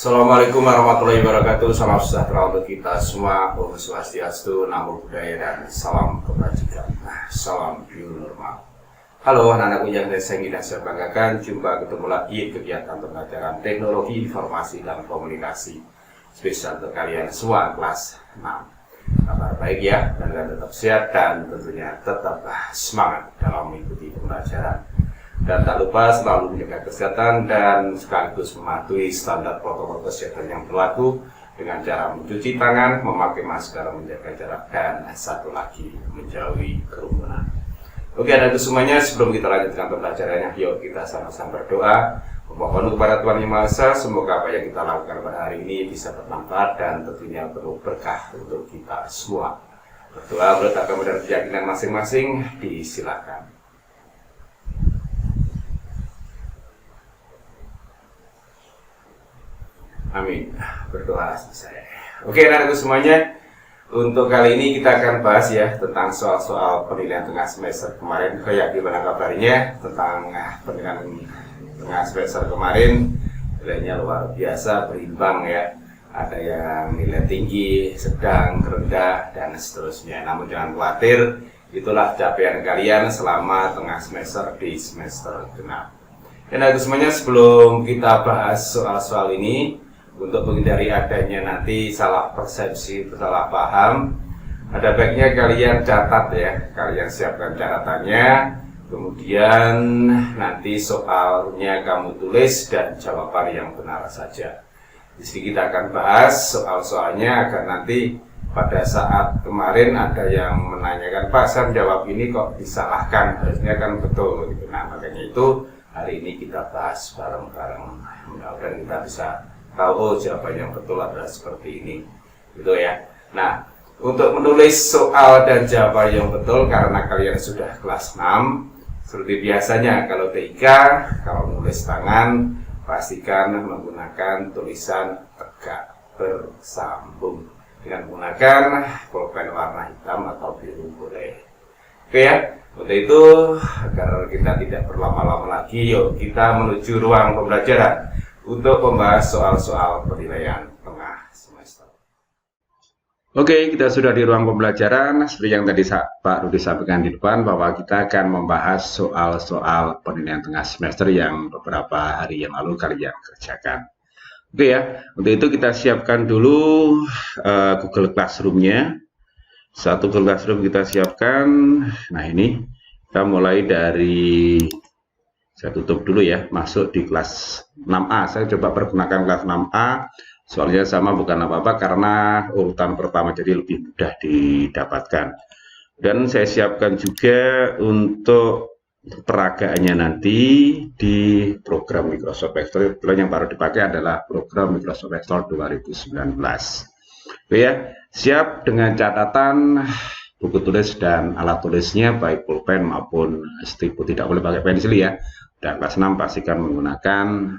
Assalamualaikum warahmatullahi wabarakatuh. Salam sejahtera untuk kita semua. Om Swastiastu, Namo Buddhaya, dan salam kebajikan. Salam new normal. Halo anak-anakku yang saya ingin dan saya banggakan. Jumpa ketemu lagi kegiatan pembelajaran teknologi informasi dan komunikasi spesial untuk kalian semua kelas 6. Kabar baik ya, dan tetap sehat dan tentunya tetap semangat dalam mengikuti pembelajaran. Dan tak lupa selalu menjaga kesehatan dan sekaligus mematuhi standar protokol kesehatan yang berlaku dengan cara mencuci tangan, memakai masker, menjaga jarak, dan satu lagi menjauhi kerumunan. Oke, anak-anak semuanya, sebelum kita lanjutkan pembelajarannya, yuk kita sama-sama berdoa. Memohon kepada Tuhan Yang Maha Esa, semoga apa yang kita lakukan pada hari ini bisa bermanfaat dan tentunya penuh berkah untuk kita semua. Berdoa meletakkan pada keyakinan masing-masing, disilakan. Amin. Berdoa selesai. Oke, anak-anakku semuanya, untuk kali ini kita akan bahas ya tentang soal-soal penilaian tengah semester kemarin. Gimana kabarnya tentang penilaian tengah semester kemarin? Nilainya luar biasa, berimbang ya. Ada yang nilai tinggi, sedang, rendah, dan seterusnya. Namun jangan khawatir, itulah capaian kalian selama tengah semester di semester genap. Anak-anakku semuanya, sebelum kita bahas soal-soal ini, untuk menghindari adanya nanti salah persepsi, salah paham, ada baiknya kalian catat ya, kalian siapkan catatannya, kemudian nanti soalnya kamu tulis dan jawaban yang benar saja. Di sini kita akan bahas soal-soalnya agar nanti pada saat kemarin ada yang menanyakan, Pak, saya jawab ini kok disalahkan, harusnya kan betul gitu. Nah, makanya itu hari ini kita bahas bareng-bareng, mudah-mudahan kita bisa tahu jawaban yang betul adalah seperti ini, gitu ya. Nah, untuk menulis soal dan jawaban yang betul, karena kalian sudah kelas 6, seperti biasanya kalau TIK, kalau menulis tangan, pastikan menggunakan tulisan tegak bersambung dengan menggunakan pulpen warna hitam atau biru boleh. Oke ya, untuk itu agar kita tidak berlama-lama lagi, yuk kita menuju ruang pembelajaran untuk membahas soal-soal penilaian tengah semester. Oke, kita sudah di ruang pembelajaran. Seperti yang tadi Pak Rudi sampaikan di depan, bahwa kita akan membahas soal-soal penilaian tengah semester yang beberapa hari yang lalu kalian kerjakan. Oke ya, untuk itu kita siapkan dulu Google Classroom-nya. Satu Google Classroom kita siapkan. Nah ini, kita mulai dari... Saya tutup dulu ya, masuk di kelas 6A. Saya coba pergunakan kelas 6A, soalnya sama bukan apa-apa karena urutan pertama jadi lebih mudah didapatkan. Dan saya siapkan juga untuk peragaannya nanti di program Microsoft Excel. Yang baru dipakai adalah program Microsoft Excel 2019. Oke ya, siap dengan catatan buku tulis dan alat tulisnya, baik pulpen maupun stipu, tidak boleh pakai pensil ya. Dan kelas 6 pastikan menggunakan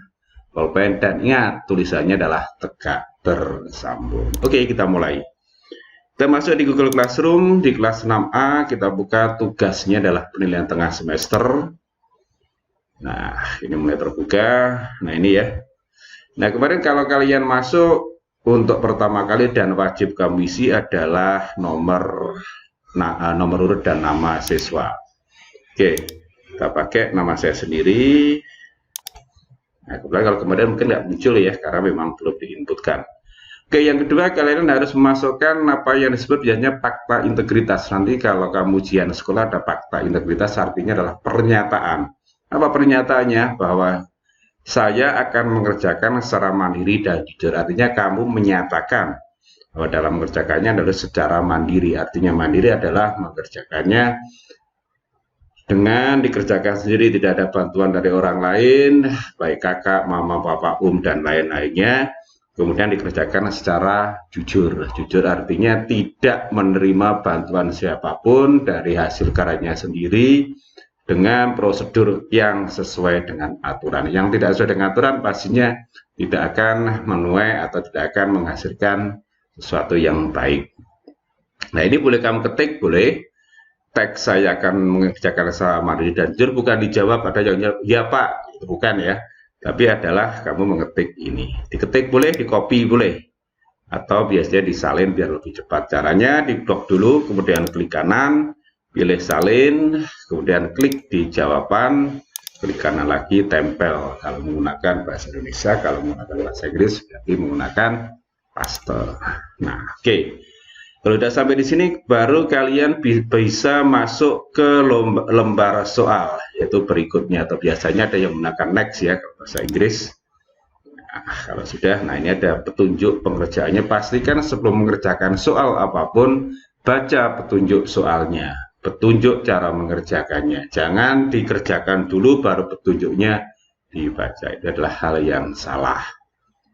pulpen, dan ingat tulisannya adalah tegak bersambung. Oke, kita mulai. Kita masuk di Google Classroom, di kelas 6A, kita buka tugasnya adalah penilaian tengah semester. Nah, ini mulai terbuka. Nah, ini ya. Nah, kemarin kalau kalian masuk, untuk pertama kali dan wajib kamu isi adalah nomor urut dan nama siswa. Oke, kita pakai nama saya sendiri. Nah, kemudian kalau kemudian mungkin nggak muncul ya, karena memang belum diinputkan. Oke, yang kedua kalian harus memasukkan apa yang disebut biasanya fakta integritas. Nanti kalau kamu ujian sekolah ada fakta integritas, artinya adalah pernyataan. Apa pernyataannya? Bahwa saya akan mengerjakan secara mandiri dan jujur. Artinya kamu menyatakan bahwa dalam mengerjakannya adalah secara mandiri. Artinya mandiri adalah mengerjakannya dengan dikerjakan sendiri, tidak ada bantuan dari orang lain, baik kakak, mama, papa, dan lain-lainnya. Kemudian dikerjakan secara jujur. Jujur artinya tidak menerima bantuan siapapun dari hasil karyanya sendiri, dengan prosedur yang sesuai dengan aturan. Yang tidak sesuai dengan aturan pastinya tidak akan menuai atau tidak akan menghasilkan sesuatu yang baik. Nah, ini boleh kamu ketik, boleh. Teks saya akan mengerjakan secara mandiri dan jujur, bukan dijawab ada yang jawab, ya Pak, itu bukan ya. tapi adalah kamu mengetik ini. Diketik boleh, di copy boleh, atau biasanya disalin biar lebih cepat. Caranya di blok dulu, kemudian klik kanan, pilih salin, kemudian klik di jawaban, klik kanan lagi, tempel. Kalau menggunakan bahasa Indonesia, kalau menggunakan bahasa Inggris berarti menggunakan paste. Nah, oke. Kalau sudah sampai di sini, baru kalian bisa masuk ke lembar soal, yaitu berikutnya, atau biasanya ada yang menggunakan next ya, kalau bahasa Inggris. Nah, kalau sudah, nah ini ada petunjuk pengerjaannya. Pastikan sebelum mengerjakan soal apapun, baca petunjuk soalnya, petunjuk cara mengerjakannya. Jangan dikerjakan dulu, baru petunjuknya dibaca. Itu adalah hal yang salah.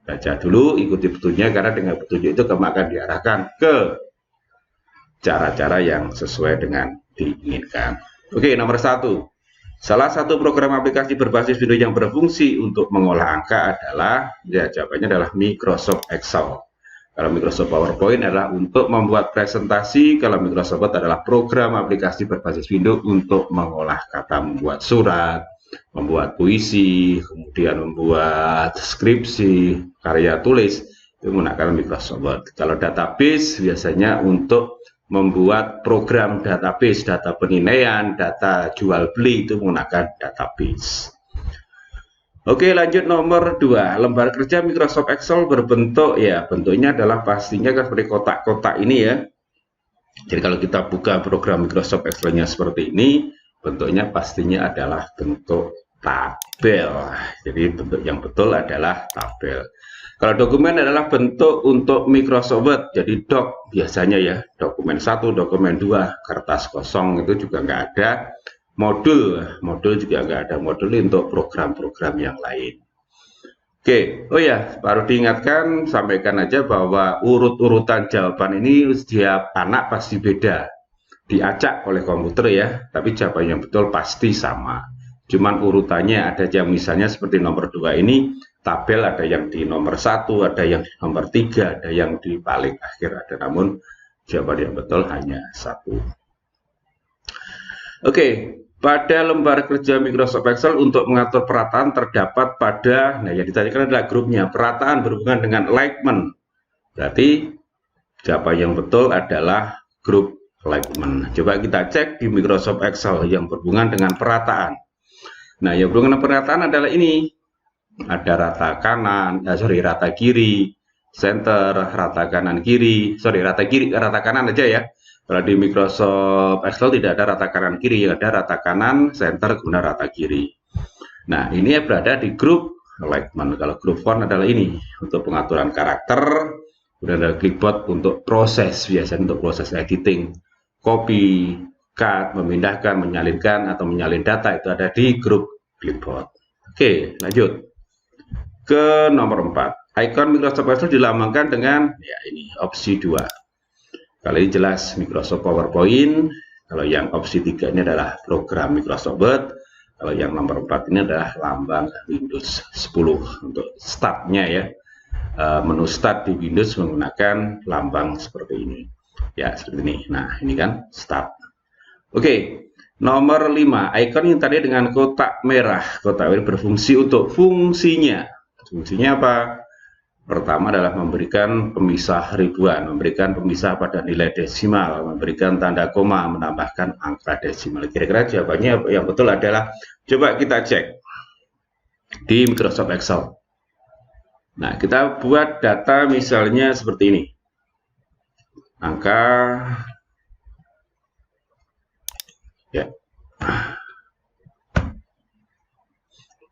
Baca dulu, ikuti petunjuknya, karena dengan petunjuk itu kamu akan diarahkan ke cara-cara yang sesuai dengan diinginkan. Oke, nomor 1. Salah satu program aplikasi berbasis Windows yang berfungsi untuk mengolah angka adalah, ya jawabannya adalah Microsoft Excel. Kalau Microsoft PowerPoint adalah untuk membuat presentasi, kalau Microsoft Word adalah program aplikasi berbasis Windows untuk mengolah kata, membuat surat, membuat puisi, kemudian membuat skripsi, karya tulis, itu menggunakan Microsoft Word. Kalau database biasanya untuk membuat program database, data penilaian, data jual beli, itu menggunakan database. Oke, lanjut nomor 2. Lembar kerja Microsoft Excel berbentuk, ya bentuknya adalah pastinya kan seperti kotak-kotak ini ya. Jadi kalau kita buka program Microsoft Excel-nya seperti ini, bentuknya pastinya adalah bentuk tabel. Jadi bentuk yang betul adalah tabel. Kalau dokumen adalah bentuk untuk Microsoft Word, jadi doc biasanya ya, dokumen 1, dokumen 2, kertas kosong itu juga nggak ada. Modul juga nggak ada, modul untuk program-program yang lain. Oke, oh ya, baru diingatkan, sampaikan aja bahwa urut-urutan jawaban ini setiap anak pasti beda. Diacak oleh komputer ya, tapi jawaban yang betul pasti sama. Cuman urutannya ada yang misalnya seperti nomor 2 ini, tabel ada yang di nomor 1, ada yang di nomor 3, ada yang di paling akhir ada, namun jawaban yang betul hanya 1. Oke, pada lembar kerja Microsoft Excel untuk mengatur perataan terdapat pada, nah yang ditanyakan adalah grupnya, perataan berhubungan dengan alignment. Berarti jawaban yang betul adalah grup alignment. Coba kita cek di Microsoft Excel yang berhubungan dengan perataan. Nah, yang berhubungan dengan perataan adalah ini. Ada rata kanan, rata kiri, center, rata kanan kiri, rata kanan aja ya. Kalau di Microsoft Excel tidak ada rata kanan kiri, ada rata kanan, center, kemudian rata kiri. Nah, ini berada di grup alignment. Kalau grup font adalah ini untuk pengaturan karakter, kemudian ada clipboard untuk proses, biasanya untuk proses editing, copy, cut, memindahkan, menyalinkan atau menyalin data, itu ada di grup clipboard. Oke, lanjut ke nomor 4. Icon Microsoft Excel dilambangkan dengan ya ini opsi 2. Kalau ini jelas Microsoft PowerPoint. Kalau yang opsi 3 ini adalah program Microsoft Word. Kalau yang nomor 4 ini adalah lambang Windows 10 untuk startnya ya. Menu start di Windows menggunakan lambang seperti ini. Ya, seperti ini. Nah, ini kan start. Oke. Nomor 5, icon yang tadi dengan kotak merah. Kotak merah berfungsi untuk fungsinya. Fungsinya apa? Pertama adalah memberikan pemisah ribuan, memberikan pemisah pada nilai desimal, memberikan tanda koma, menambahkan angka desimal. Kira-kira jawabannya yang betul adalah, coba kita cek di Microsoft Excel. Nah, kita buat data misalnya seperti ini. Angka ya.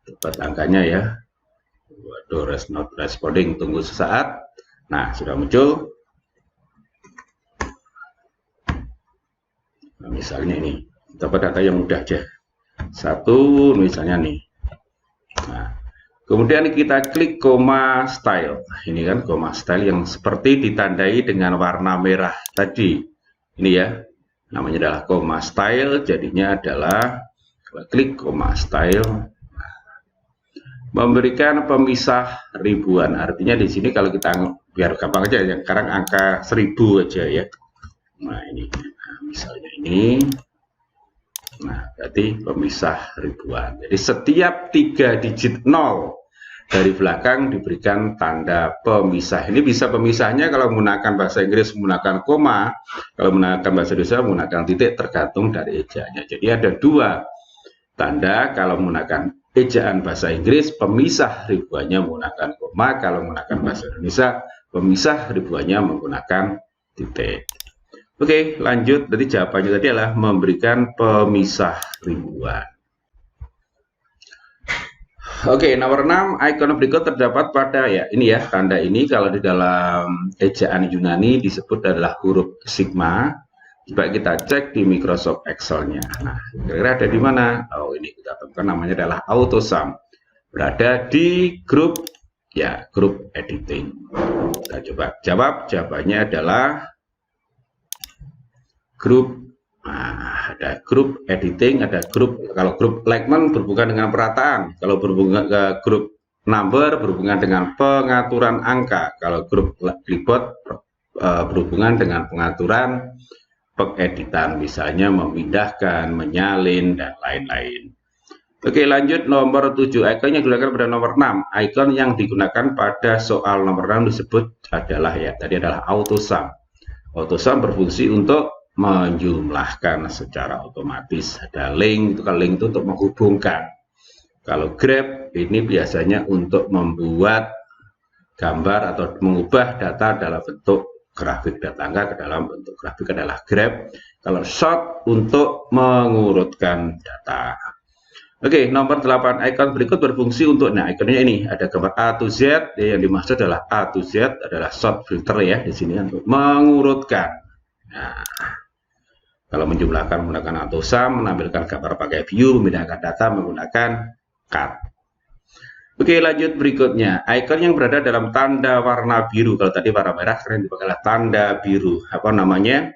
Dapat angkanya ya. Waduh, not responding, tunggu sesaat. Nah, sudah muncul. Nah, misalnya ini, dapat data yang mudah aja. 1 misalnya nih. Nah, kemudian kita klik koma style. Ini kan koma style yang seperti ditandai dengan warna merah tadi. Ini ya, namanya adalah koma style. Jadinya adalah klik koma style. Memberikan pemisah ribuan, artinya di sini kalau kita biar gampang aja ya, sekarang angka 1000 aja ya. Nah ini, nah, misalnya ini, nah berarti pemisah ribuan. Jadi setiap 3 digit 0 dari belakang diberikan tanda pemisah. Ini bisa pemisahnya kalau menggunakan bahasa Inggris menggunakan koma, kalau menggunakan bahasa Indonesia menggunakan titik, tergantung dari ejaannya. Jadi ada dua tanda kalau menggunakan ejaan bahasa Inggris, pemisah ribuannya menggunakan koma, kalau menggunakan bahasa Indonesia pemisah ribuannya menggunakan titik. Oke, lanjut. Jadi jawabannya tadi adalah memberikan pemisah ribuan. Oke, nomor 6, ikon berikut terdapat pada, ya ini ya, tanda ini kalau di dalam ejaan Yunani disebut adalah huruf sigma. Coba kita cek di Microsoft Excel-nya. Nah, kira-kira ada di mana? Oh, ini kita temukan namanya adalah AutoSum. Berada di grup, ya, grup editing. Kita coba jawab, jawabannya adalah grup. Nah, ada grup editing, ada grup, kalau grup alignment berhubungan dengan perataan, kalau berhubungan ke grup number berhubungan dengan pengaturan angka, kalau grup clipboard berhubungan dengan pengaturan pengeditan, misalnya memindahkan, menyalin, dan lain-lain. Oke, lanjut nomor 7, ikon yang digunakan pada nomor 6. Ikon yang digunakan pada soal nomor 6 disebut adalah, ya tadi adalah AutoSum. AutoSum berfungsi untuk menjumlahkan secara otomatis. Ada link, itu kalau link itu untuk menghubungkan. Kalau grab ini biasanya untuk membuat gambar atau mengubah data dalam bentuk grafik, data angka ke dalam bentuk grafik adalah grab. Kalau sort untuk mengurutkan data. Oke, nomor 8, ikon berikut berfungsi untuk, nah ikonnya ini ada gambar A to Z, ya, yang dimaksud adalah A to Z adalah sort filter ya di sini untuk mengurutkan. Nah, kalau menjumlahkan menggunakan AutoSum, menampilkan gambar pakai view, memindahkan data menggunakan cut. Oke, lanjut berikutnya. Ikon yang berada dalam tanda warna biru. Kalau tadi warna merah, sekarang dipakai tanda biru. Apa namanya?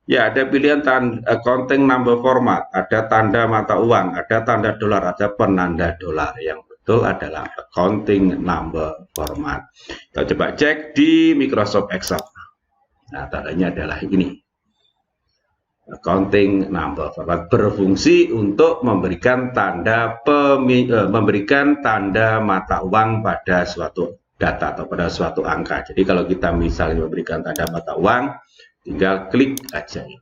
Ya, ada pilihan tanda counting number format, ada tanda mata uang, ada tanda dolar, ada penanda dolar. Yang betul adalah counting number format. Kita coba cek di Microsoft Excel. Nah, tandanya adalah ini. Counting number format berfungsi untuk memberikan tanda mata uang pada suatu data atau pada suatu angka. Jadi kalau kita misalnya memberikan tanda mata uang, tinggal klik aja ini.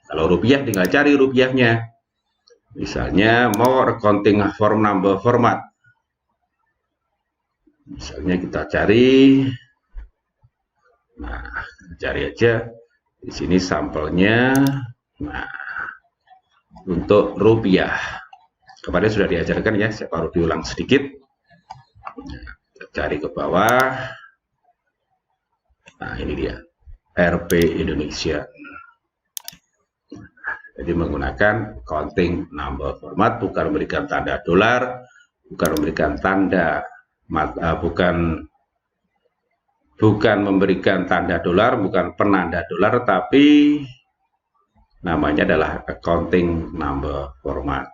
Kalau rupiah tinggal cari rupiahnya. Misalnya mau counting form number format. Misalnya kita cari. Nah, cari aja di sini sampelnya. Nah, untuk rupiah kemarin sudah diajarkan ya, saya baru diulang sedikit. Nah, kita cari ke bawah. Nah, ini dia RP Indonesia. Jadi menggunakan counting number format, bukan memberikan tanda dolar, bukan memberikan tanda bukan memberikan tanda dolar, bukan penanda dolar, tapi namanya adalah accounting number format.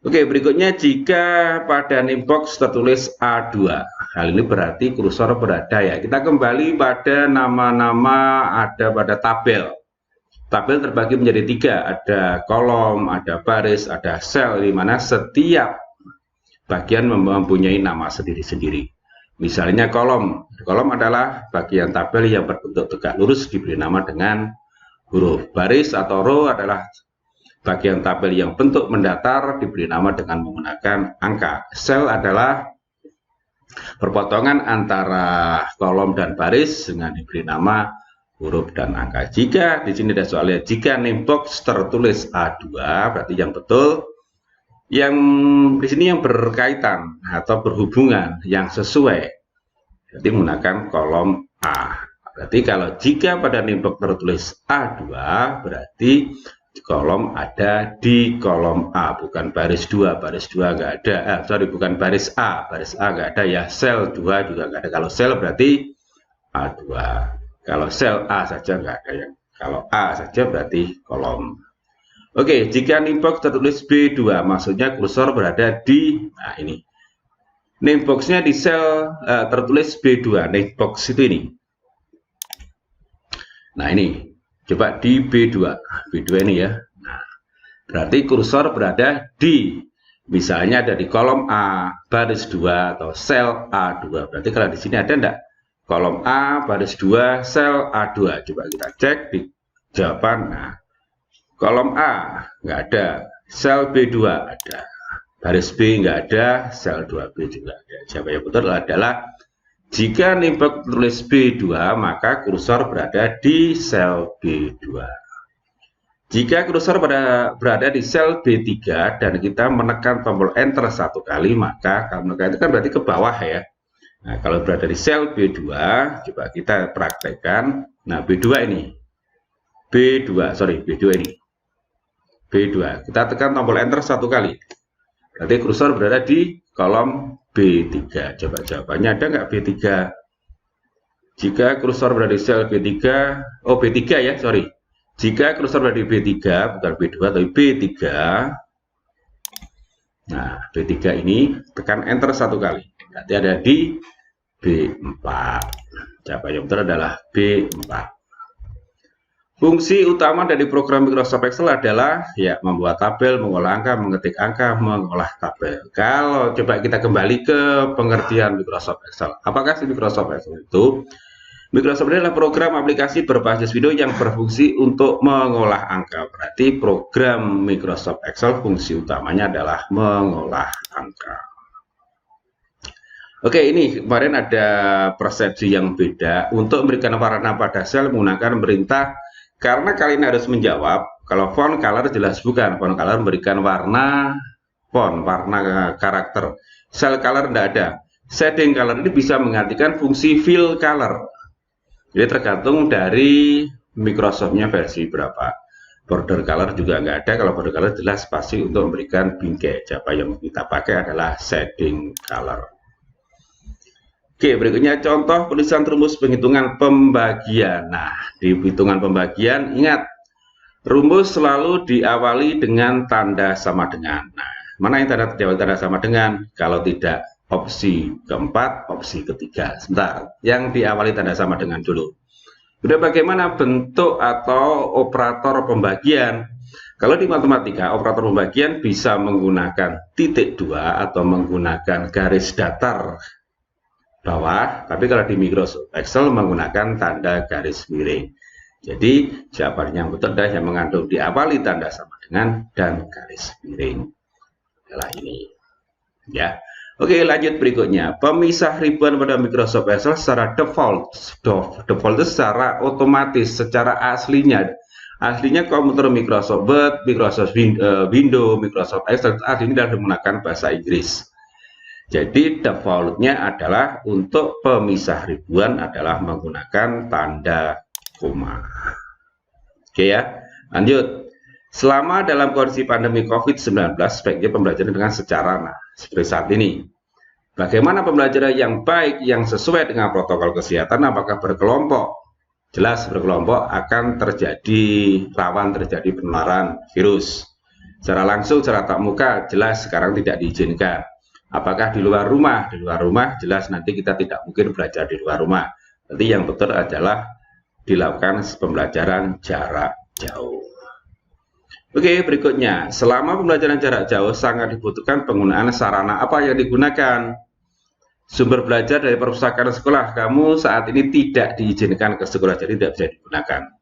Oke, berikutnya jika pada name box tertulis A2, hal ini berarti kursor berada ya. Kita kembali pada nama-nama ada pada tabel. Tabel terbagi menjadi 3, ada kolom, ada baris, ada sel, di mana setiap bagian mempunyai nama sendiri-sendiri. Misalnya kolom adalah bagian tabel yang berbentuk tegak lurus diberi nama dengan huruf. Baris atau row adalah bagian tabel yang bentuk mendatar diberi nama dengan menggunakan angka. Sel adalah perpotongan antara kolom dan baris dengan diberi nama huruf dan angka. Jika di sini ada soalnya, jika name box tertulis A2, berarti yang betul. Yang di sini yang berkaitan atau berhubungan, yang sesuai, jadi menggunakan kolom A. Berarti kalau jika pada name box tertulis A2, berarti kolom ada di kolom A, bukan baris 2. Baris 2 nggak ada. Bukan baris A. Baris A nggak ada ya. Sel 2 juga nggak ada. Kalau sel berarti A2. Kalau sel A saja nggak ada yang. Kalau A saja berarti kolom. Oke, jika name box tertulis B2, maksudnya kursor berada di, nah ini. Name box-nya di sel tertulis B2. Name box itu ini. Nah ini, coba di B2 ini ya. Nah, berarti kursor berada di Misalnya ada di kolom A, baris 2 atau sel A2. Berarti kalau di sini ada enggak? Kolom A, baris 2, sel A2. Coba kita cek di jawaban. Nah, kolom A nggak ada, sel B2 ada. Baris B nggak ada, sel 2B juga ada. Jawaban yang betul adalah jika nimpak tulis B2, maka kursor berada di sel B2. Jika kursor berada di sel B3 dan kita menekan tombol enter satu kali, maka kalau menekan itu kan berarti ke bawah ya. Nah, kalau berada di sel B2, coba kita praktekkan. Nah, B2 ini. B2 ini. B2. Kita tekan tombol enter satu kali. Berarti kursor berada di kolom B3. Coba jawabannya ada nggak B3? Jika kursor berada di sel B3, oh B3 ya, sorry. Jika kursor berada di B3, bukan B2 tapi B3. Nah, B3 ini tekan enter satu kali. Berarti ada di B4. Jawaban yang benar adalah B4. Fungsi utama dari program Microsoft Excel adalah ya membuat tabel, mengolah angka, mengetik angka, mengolah tabel. Kalau coba kita kembali ke pengertian Microsoft Excel. Apakah sih Microsoft Excel itu? Microsoft adalah program aplikasi berbasis video yang berfungsi untuk mengolah angka. Berarti program Microsoft Excel fungsi utamanya adalah mengolah angka. Oke, ini kemarin ada persepsi yang beda. Untuk memberikan warna pada sel menggunakan perintah. Karena kalian harus menjawab, kalau font color jelas bukan. Font color memberikan warna font, warna karakter. Cell color tidak ada. Shading color ini bisa mengartikan fungsi fill color. Jadi tergantung dari Microsoft-nya versi berapa. Border color juga nggak ada. Kalau border color jelas pasti untuk memberikan bingkai. Jawaban yang kita pakai adalah shading color. Oke, berikutnya contoh penulisan rumus penghitungan pembagian. Nah, di hitungan pembagian, ingat, rumus selalu diawali dengan tanda sama dengan. Nah, mana yang tanda sama dengan? Kalau tidak, opsi keempat, opsi ketiga. Sebentar, yang diawali tanda sama dengan dulu. Sudah bagaimana bentuk atau operator pembagian? Kalau di matematika, operator pembagian bisa menggunakan titik dua atau menggunakan garis datar bawah, tapi kalau di Microsoft Excel menggunakan tanda garis miring. Jadi jawabannya yang betul adalah yang mengandung diawali tanda sama dengan dan garis miring adalah ini ya. Oke, lanjut berikutnya. Pemisah ribuan pada Microsoft Excel secara default itu secara otomatis, secara aslinya komputer Microsoft Word, Microsoft Windows, Microsoft Excel artinya adalah menggunakan bahasa Inggris. Jadi defaultnya adalah untuk pemisah ribuan adalah menggunakan tanda koma. Oke ya, lanjut. Selama dalam kondisi pandemi COVID-19, sebaiknya pembelajaran dengan secara seperti saat ini. Bagaimana pembelajaran yang baik, yang sesuai dengan protokol kesehatan? Apakah berkelompok? Jelas berkelompok akan rawan terjadi penularan virus. Secara langsung, secara tatap muka, jelas sekarang tidak diizinkan. Apakah di luar rumah? Di luar rumah jelas nanti kita tidak mungkin belajar di luar rumah. Nanti yang betul adalah dilakukan pembelajaran jarak jauh. Oke, berikutnya. Selama pembelajaran jarak jauh sangat dibutuhkan penggunaan sarana apa yang digunakan? Sumber belajar dari perpustakaan sekolah. Kamu saat ini tidak diizinkan ke sekolah, jadi tidak bisa digunakan.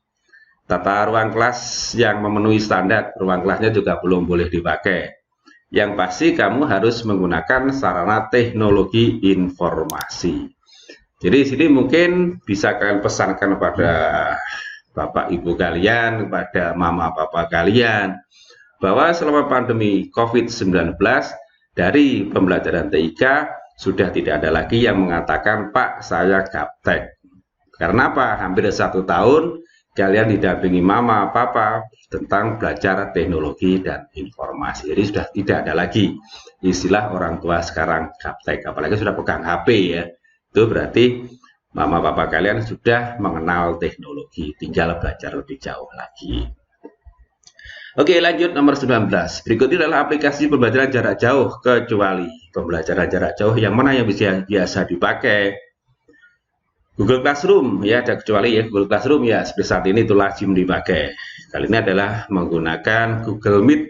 Tata ruang kelas yang memenuhi standar, ruang kelasnya juga belum boleh dipakai. Yang pasti kamu harus menggunakan sarana teknologi informasi. Jadi di sini mungkin bisa kalian pesankan kepada bapak ibu kalian, kepada mama papa kalian, bahwa selama pandemi COVID-19 dari pembelajaran TIK sudah tidak ada lagi yang mengatakan Pak saya gaptek. Karena apa? Hampir 1 tahun kalian didampingi mama papa tentang belajar teknologi dan informasi. Jadi sudah tidak ada lagi istilah orang tua sekarang gaptek, apalagi sudah pegang HP ya. Itu berarti mama papa kalian sudah mengenal teknologi, tinggal belajar lebih jauh lagi. Oke, lanjut nomor 19. Berikut ini adalah aplikasi pembelajaran jarak jauh, kecuali pembelajaran jarak jauh yang mana yang biasa dipakai. Google Classroom ya, ada kecuali ya. Google Classroom ya seperti saat ini itu lazim dipakai. Kali ini adalah menggunakan Google Meet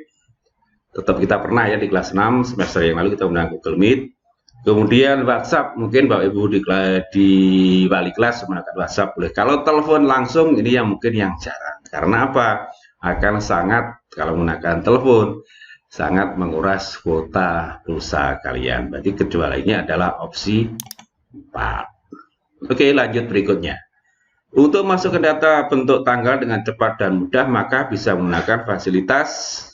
tetap kita pernah ya di kelas 6 semester yang lalu kita menggunakan Google Meet. Kemudian WhatsApp, mungkin Bapak Ibu di wali kelas menggunakan WhatsApp boleh. Kalau telepon langsung ini yang mungkin yang jarang. Karena apa? Akan sangat, kalau menggunakan telepon, sangat menguras kuota pulsa kalian. Berarti kecualinya adalah opsi 4. Oke, lanjut berikutnya. Untuk masuk ke data bentuk tanggal dengan cepat dan mudah, maka bisa menggunakan fasilitas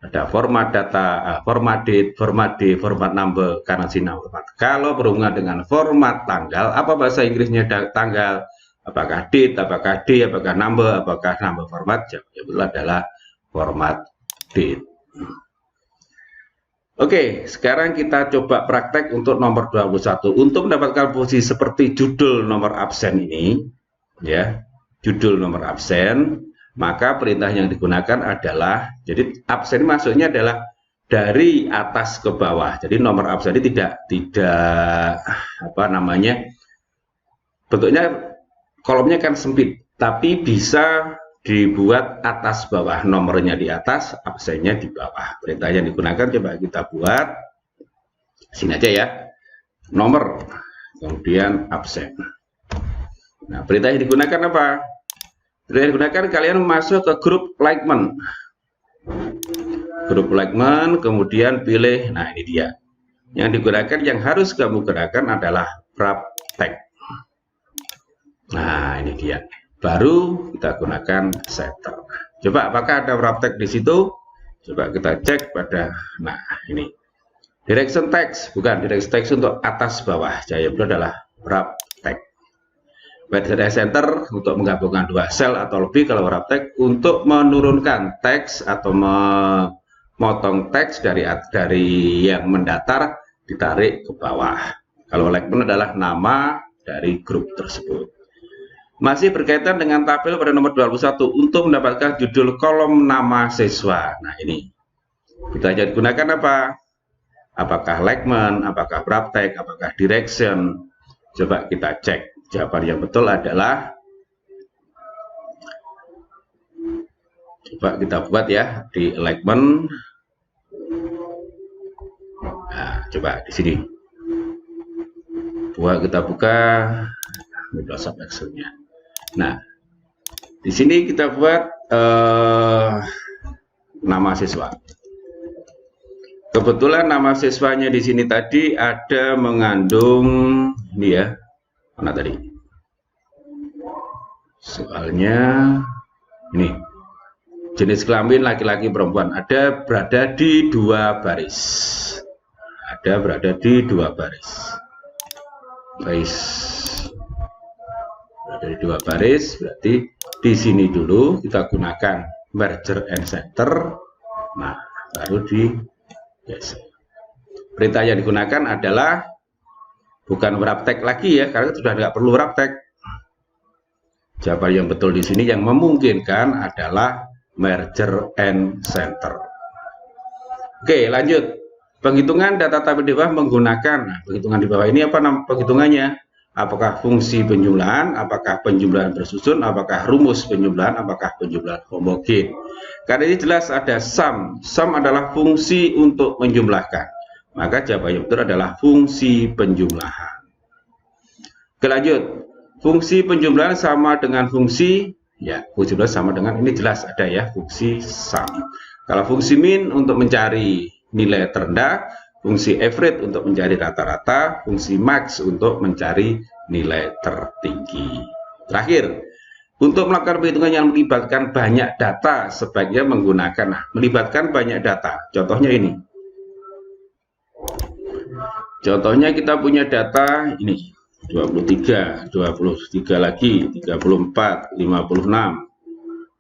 ada format data, format date, format day, format number, currency number. Kalau berhubungan dengan format tanggal, apa bahasa Inggrisnya tanggal? Apakah date, apakah day, apakah number format? Jawabnya adalah format date. Oke, sekarang kita coba praktek untuk nomor 21. Untuk mendapatkan posisi seperti judul nomor absen ini, ya, judul nomor absen, maka perintah yang digunakan adalah, jadi absen masuknya adalah dari atas ke bawah. Jadi nomor absen ini tidak apa namanya, bentuknya kolomnya kan sempit, tapi bisa dibuat atas bawah, nomornya di atas, absennya di bawah. Perintah yang digunakan coba kita buat sini aja ya, nomor kemudian absen. Nah, perintah yang digunakan apa? Gunakan kalian masuk ke grup Likement, kemudian pilih. Nah, ini dia yang digunakan, yang harus kamu gunakan adalah Wraptext. Nah, ini dia, baru kita gunakan Setter. Coba apakah ada Wraptext di situ? Coba kita cek pada, nah ini direction text, bukan direction text untuk atas bawah, jadi itu adalah Wraptext. Pada center untuk menggabungkan dua sel atau lebih, kalau Wraptext untuk menurunkan teks atau memotong teks dari yang mendatar ditarik ke bawah. Kalau Likement adalah nama dari grup tersebut. Masih berkaitan dengan tabel pada nomor 21 untuk mendapatkan judul kolom nama siswa. Nah, ini kita aja gunakan apa? Apakah Likement, apakah Wraptext, apakah direction? Coba kita cek. Jawaban yang betul adalah, coba kita buat ya di Likement. Nah, coba di sini kita buka Microsoft Excel-nya. Nah, di sini kita buat nama siswa. Kebetulan nama siswanya di sini tadi ada mengandung ini ya. Mana tadi? Soalnya ini jenis kelamin laki-laki perempuan berada di dua baris. Berada di dua baris. Berada di dua baris, berarti di sini dulu kita gunakan merger and center. Nah, baru di geser. Perintah yang digunakan adalah bukan Wraptext lagi ya, karena sudah nggak perlu Wraptext. Jawaban yang betul di sini yang memungkinkan adalah merger and center. Oke, lanjut. Penghitungan data tabel di bawah menggunakan, penghitungan di bawah ini apa nama penghitungannya? Apakah fungsi penjumlahan, apakah penjumlahan bersusun, apakah rumus penjumlahan, apakah penjumlahan homogen. Karena ini jelas ada sum. Sum adalah fungsi untuk menjumlahkan. Maka jawabannya betul adalah fungsi penjumlahan. Oke, lanjut. Fungsi penjumlahan sama dengan fungsi, ya, fungsi penjumlahan sama dengan, ini jelas ada ya, fungsi sum. Kalau fungsi min untuk mencari nilai terendah, fungsi average untuk mencari rata-rata, fungsi max untuk mencari nilai tertinggi. Terakhir, untuk melakukan perhitungan yang melibatkan banyak data, sebaiknya menggunakan, melibatkan banyak data. Contohnya ini. Contohnya kita punya data ini 23 lagi 34, 56,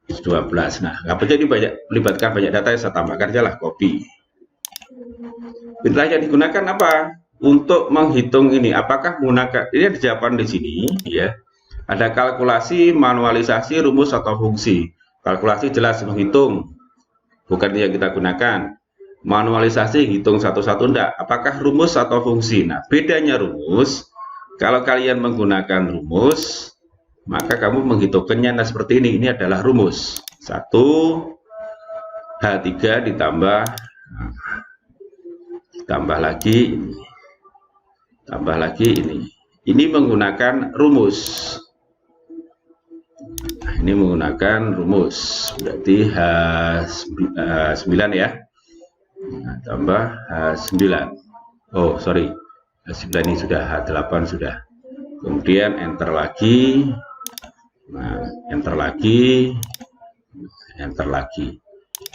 12. Nah, apa jadi melibatkan banyak data, saya tambahkan aja lah, copy. Perintah yang digunakan apa? Untuk menghitung ini, apakah menggunakan, ini ada jawaban di sini ya. Ada kalkulasi, manualisasi, rumus atau fungsi. Kalkulasi jelas menghitung, bukan yang kita gunakan. Manualisasi hitung satu-satu enggak. Apakah rumus atau fungsi? Nah, bedanya rumus, kalau kalian menggunakan rumus, maka kamu menghitungkannya nah seperti ini. Ini adalah rumus. 1 H3 ditambah lagi ini. Ini menggunakan rumus. Ini menggunakan rumus. Berarti H9 ya. Nah, tambah H9. Oh, sorry. H9 ini sudah, H8 sudah. Kemudian enter lagi. Nah, enter lagi.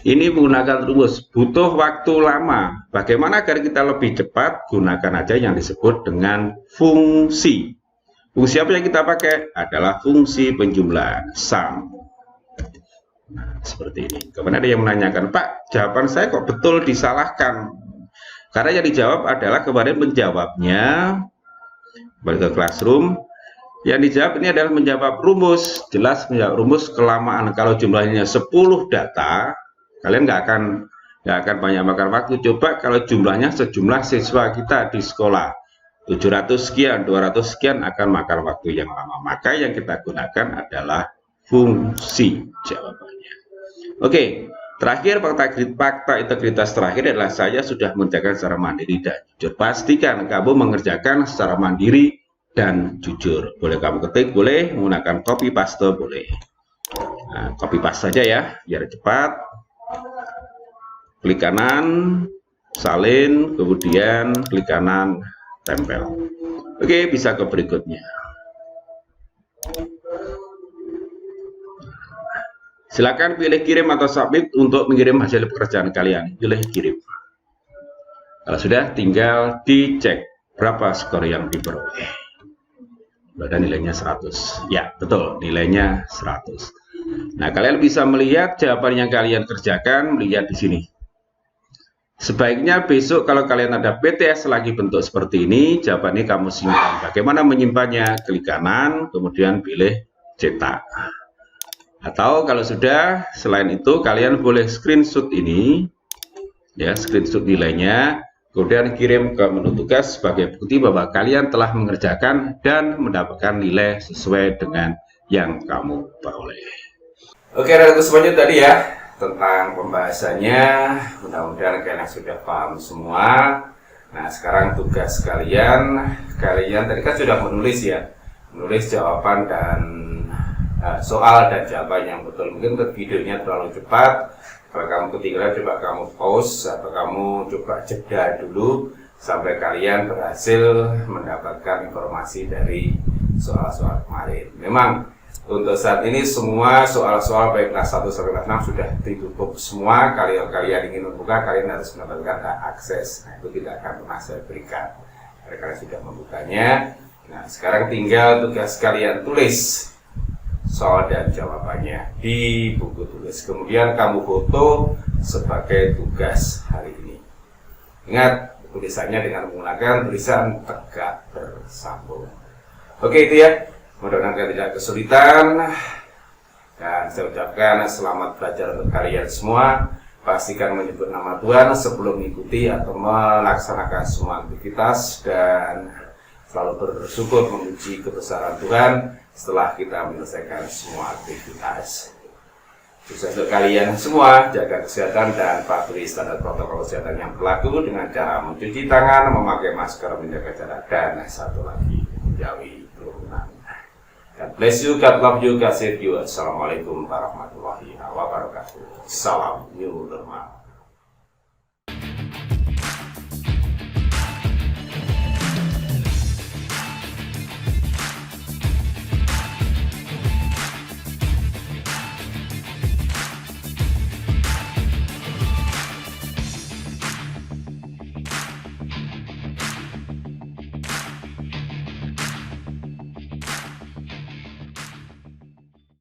Ini menggunakan rumus, butuh waktu lama. Bagaimana agar kita lebih cepat? Gunakan aja yang disebut dengan fungsi. Fungsi apa yang kita pakai? Adalah fungsi penjumlahan, sum. Nah, seperti ini. Kemudian ada yang menanyakan, Pak, jawaban saya kok betul disalahkan? Karena yang dijawab adalah kemarin menjawabnya, balik ke classroom, yang dijawab ini adalah menjawab rumus. Jelas menjawab rumus kelamaan. Kalau jumlahnya 10 data, kalian nggak akan banyak makan waktu. Coba kalau jumlahnya sejumlah siswa kita di sekolah 700 sekian, 200 sekian, akan makan waktu yang lama. Maka yang kita gunakan adalah fungsi jawabannya. Oke, terakhir fakta integritas terakhir adalah saya sudah mengerjakan secara mandiri dan jujur. Pastikan kamu mengerjakan secara mandiri dan jujur. Boleh kamu ketik, boleh menggunakan copy paste, boleh. Nah, copy paste saja ya, biar cepat. Klik kanan, salin, kemudian klik kanan, tempel. Oke, bisa ke berikutnya. Silakan pilih kirim atau submit untuk mengirim hasil pekerjaan kalian. Pilih kirim. Kalau sudah, tinggal dicek berapa skor yang diperoleh. Berarti nilainya 100. Ya, betul, nilainya 100. Nah, kalian bisa melihat jawaban yang kalian kerjakan, melihat di sini. Sebaiknya besok kalau kalian ada PTS lagi bentuk seperti ini, jawaban ini kamu simpan. Bagaimana menyimpannya? Klik kanan, kemudian pilih cetak. Atau kalau sudah, selain itu kalian boleh screenshot ini, ya, screenshot nilainya, kemudian kirim ke menu tugas sebagai bukti bahwa kalian telah mengerjakan dan mendapatkan nilai sesuai dengan yang kamu peroleh. Oke, rekan semuanya tadi ya tentang pembahasannya. Mudah-mudahan kalian sudah paham semua. Nah, sekarang tugas kalian tadi kan sudah menulis ya, menulis jawaban dan soal dan jawaban yang betul. Mungkin videonya terlalu cepat. Kalau kamu ketinggalan, coba kamu pause atau kamu coba jeda dulu sampai kalian berhasil mendapatkan informasi dari soal-soal kemarin. Memang untuk saat ini semua soal-soal baik kelas 1 sampai kelas 6 sudah ditutup semua. Kalau kalian ingin membuka, kalian harus mendapatkan akses. Nah, itu tidak akan pernah saya berikan. Kalian sudah membukanya. Nah, sekarang tinggal tugas kalian tulis soal dan jawabannya di buku tulis. Kemudian kamu foto sebagai tugas hari ini. Ingat, tulisannya dengan menggunakan tulisan tegak bersambung. Oke, itu ya. Mudah-mudahan kalian tidak kesulitan. Dan saya ucapkan selamat belajar untuk kalian semua. Pastikan menyebut nama Tuhan sebelum mengikuti atau melaksanakan semua aktivitas. Dan selalu bersyukur memuji kebesaran Tuhan setelah kita menyelesaikan semua aktivitas. Sukses untuk kalian semua, jaga kesehatan dan patuhi standar protokol kesehatan yang berlaku dengan cara mencuci tangan, memakai masker, menjaga jarak, dan satu lagi, menjauhi kerumunan. God bless you, God love you, God save you. Assalamualaikum warahmatullahi wabarakatuh. Salam new normal.